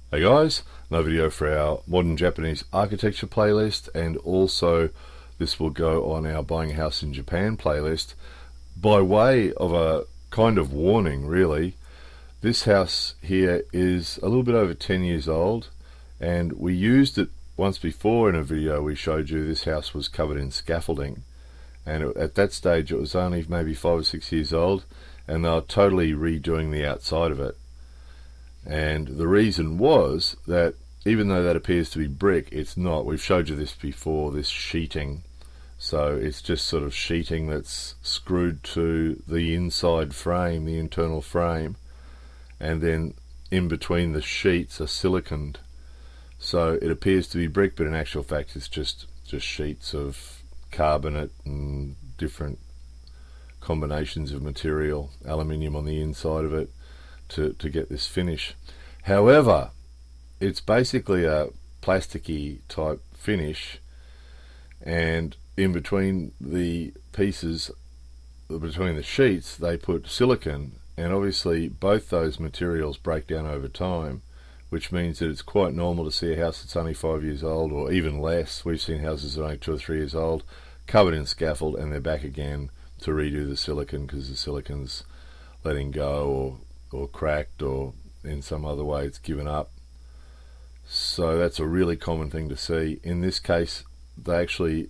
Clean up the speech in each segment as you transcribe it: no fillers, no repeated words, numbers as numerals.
Hey guys, another video for our modern Japanese architecture playlist, and also this will go on our buying a house in Japan playlist. By way of a kind of warning really, this house here is a little bit over 10 years old, and we used it once before in a video. We showed you this house was covered in scaffolding, and at that stage it was only maybe 5 or 6 years old, and they were totally redoing the outside of it. And the reason was that even though that appears to be brick, it's not. We've showed you this before, this sheeting. So it's just sort of sheeting that's screwed to the inside frame, the internal frame, and then in between the sheets are siliconed. So it appears to be brick, but in actual fact it's just sheets of carbonate and different combinations of material, aluminium on the inside of it, to get this finish. However, it's basically a plasticky type finish, and in between the pieces, between the sheets, they put silicon, and obviously both those materials break down over time, which means that it's quite normal to see a house that's only 5 years old, or even less. We've seen houses that are only 2 or 3 years old, covered in scaffold, and they're back again to redo the silicon because the silicon's letting go, or cracked, or in some other way it's given up. So that's a really common thing to see. In this case, they actually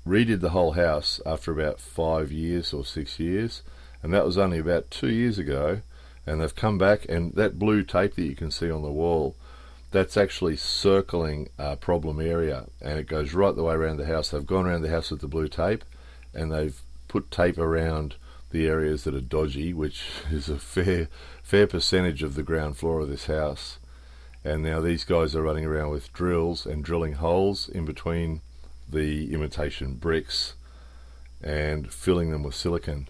redid the whole house after about 5 years or 6 years, and that was only about 2 years ago. And they've come back, and that blue tape that you can see on the wall, that's actually circling a problem area, and it goes right the way around the house. They've gone around the house with the blue tape, and they've put tape around the areas that are dodgy, which is a fair percentage of the ground floor of this house. And now these guys are running around with drills and drilling holes in between the imitation bricks and filling them with silicon.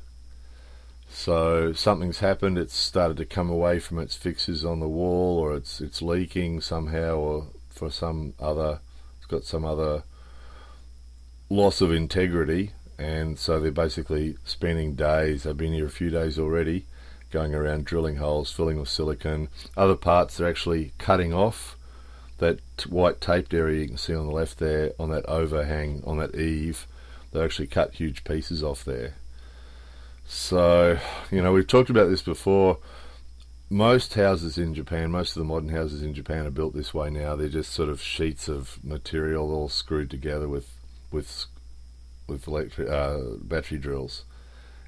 So something's happened. It's started to come away from its fixes on the wall, or it's leaking somehow, or for some other, it's got some other loss of integrity. And so they're basically spending days, they've been here a few days already, going around drilling holes, filling with silicon. Other parts they're actually cutting off. That white taped area you can see on the left there, on that overhang, on that eave, they actually cut huge pieces off there. So, you know, we've talked about this before. Most houses in Japan, most of the modern houses in Japan are built this way now. They're just sort of sheets of material all screwed together with battery drills,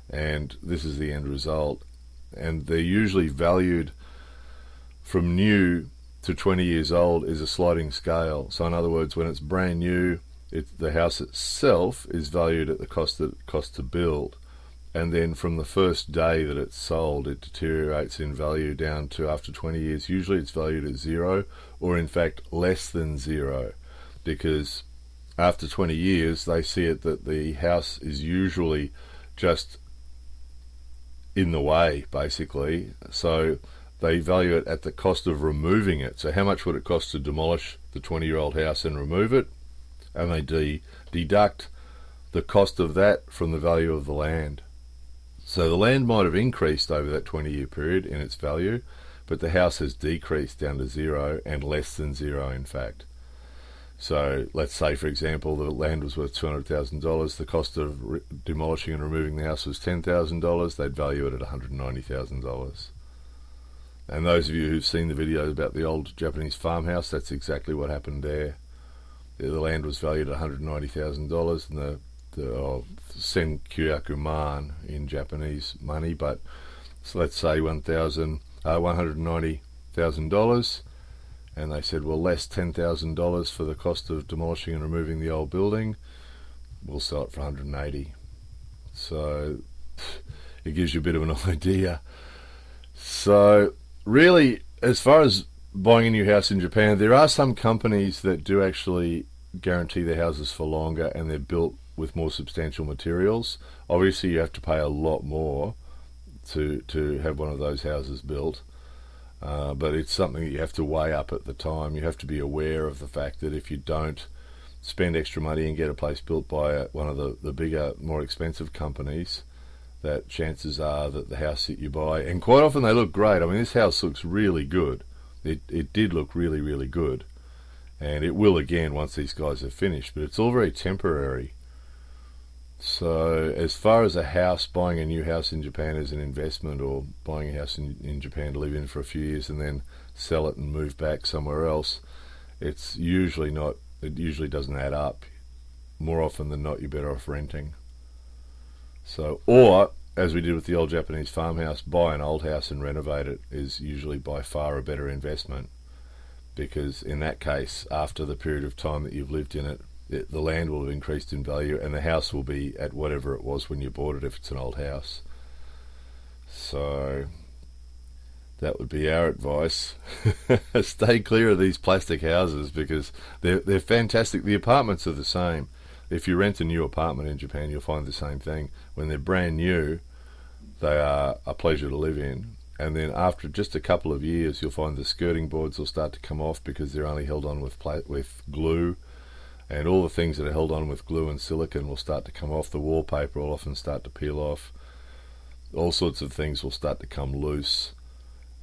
and this is the end result. And they're usually valued from new to 20 years old is a sliding scale. So in other words, when it's brand new, the house itself is valued at the cost to build, and then from the first day that it's sold, it deteriorates in value down to, after 20 years, usually it's valued at zero, or in fact less than zero, because after 20 years they see it that the house is usually just in the way, basically. So they value it at the cost of removing it. So how much would it cost to demolish the 20-year-old house and remove it? And they deduct the cost of that from the value of the land. So the land might have increased over that 20-year period in its value, but the house has decreased down to zero, and less than zero in fact. So let's say, for example, the land was worth $200,000. The cost of demolishing and removing the house was $10,000. They'd value it at $190,000. And those of you who've seen the videos about the old Japanese farmhouse, that's exactly what happened there. The land was valued at $190,000, and the senkyakuman in Japanese money, but so let's say $190,000. And they said, well, less $10,000 for the cost of demolishing and removing the old building, we'll sell it for $180,000. So it gives you a bit of an idea. So really, as far as buying a new house in Japan, there are some companies that do actually guarantee their houses for longer, and they're built with more substantial materials. Obviously you have to pay a lot more to have one of those houses built. But it's something that you have to weigh up at the time. You have to be aware of the fact that if you don't spend extra money and get a place built by one of the bigger, more expensive companies, that chances are that the house that you buy, and quite often they look great. I mean, this house looks really good. it did look really, really good. And it will again once these guys are finished, but it's all very temporary. So as far as a house, buying a new house in Japan as an investment, or buying a house in Japan to live in for a few years and then sell it and move back somewhere else, it's usually not, it usually doesn't add up. More often than not, you're better off renting. So, or as we did with the old Japanese farmhouse, buy an old house and renovate it is usually by far a better investment, because in that case, after the period of time that you've lived in it, the land will have increased in value and the house will be at whatever it was when you bought it if it's an old house. So that would be our advice. Stay clear of these plastic houses because they're fantastic. The apartments are the same. If you rent a new apartment in Japan, you'll find the same thing. When they're brand new, they are a pleasure to live in. And then after just a couple of years, you'll find the skirting boards will start to come off because they're only held on with glue. And all the things that are held on with glue and silicone will start to come off. The wallpaper will often start to peel off. All sorts of things will start to come loose.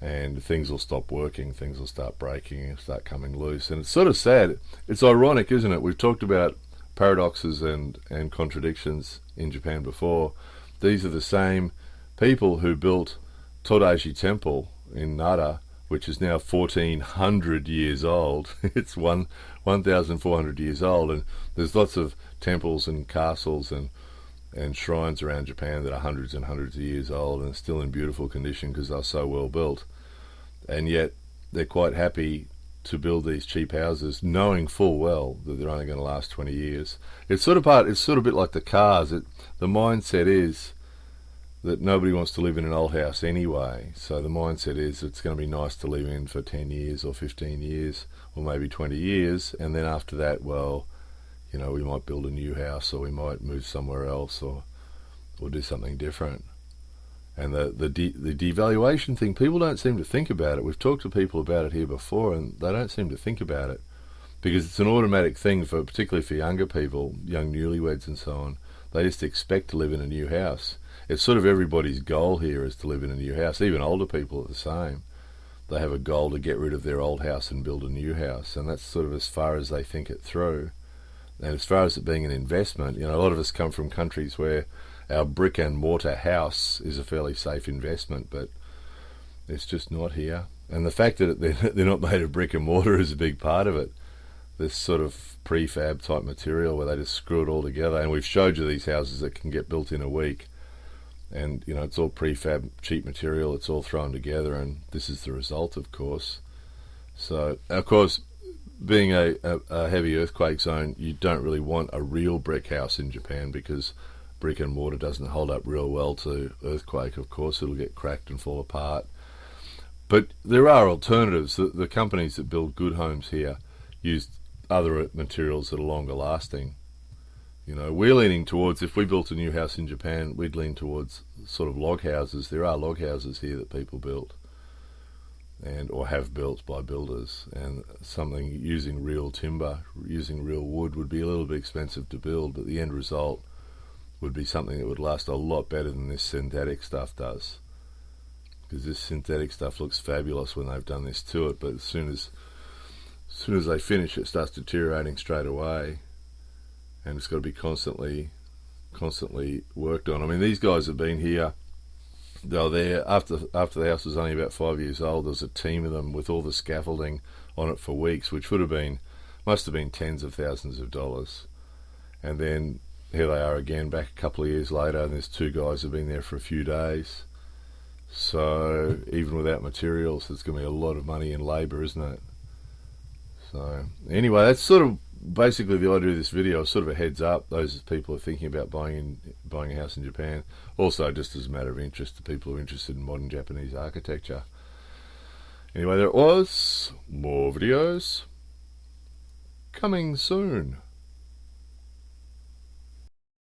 And things will stop working. Things will start breaking and start coming loose. And it's sort of sad. It's ironic, isn't it? We've talked about paradoxes and contradictions in Japan before. These are the same people who built Todaiji Temple in Nara, which is now 1,400 years old. It's 1,400 years old, and there's lots of temples and castles and shrines around Japan that are hundreds and hundreds of years old and still in beautiful condition because they're so well built. And yet they're quite happy to build these cheap houses, knowing full well that they're only going to last 20 years. It's sort of a bit like the cars. The mindset is that nobody wants to live in an old house anyway. So the mindset is it's going to be nice to live in for 10 years or 15 years or maybe 20 years. And then after that, well, you know, we might build a new house or we might move somewhere else or do something different. And the devaluation thing, people don't seem to think about it. We've talked to people about it here before and they don't seem to think about it because it's an automatic thing, particularly for younger people, young newlyweds and so on. They just expect to live in a new house. It's sort of everybody's goal here is to live in a new house. Even older people are the same. They have a goal to get rid of their old house and build a new house, and that's sort of as far as they think it through. And as far as it being an investment, you know, a lot of us come from countries where our brick and mortar house is a fairly safe investment, but it's just not here. And the fact that they're not made of brick and mortar is a big part of it. This sort of prefab type material where they just screw it all together. And we've showed you these houses that can get built in a week. And, you know, it's all prefab, cheap material. It's all thrown together, and this is the result, of course. So, of course, being a heavy earthquake zone, you don't really want a real brick house in Japan because brick and mortar doesn't hold up real well to earthquake. Of course, it'll get cracked and fall apart. But there are alternatives. The companies that build good homes here use other materials that are longer lasting. You know, we're leaning towards, if we built a new house in Japan, we'd lean towards sort of log houses. There are log houses here that people built or have built by builders, and something using real timber, using real wood would be a little bit expensive to build, but the end result would be something that would last a lot better than this synthetic stuff does. Because this synthetic stuff looks fabulous when they've done this to it, but as soon as they finish, it starts deteriorating straight away. And it's got to be constantly worked on. I mean, these guys have been here. They were there after the house was only about 5 years old. There was a team of them with all the scaffolding on it for weeks, which must have been tens of thousands of dollars. And then here they are again, back a couple of years later, and there's two guys who've been there for a few days. So even without materials, there's going to be a lot of money in labour, isn't it? So anyway, that's sort of basically the idea of this video. Sort of a heads up, those people who are thinking about buying a house in Japan. Also, just as a matter of interest to people who are interested in modern Japanese architecture. Anyway, there it was. More videos coming soon.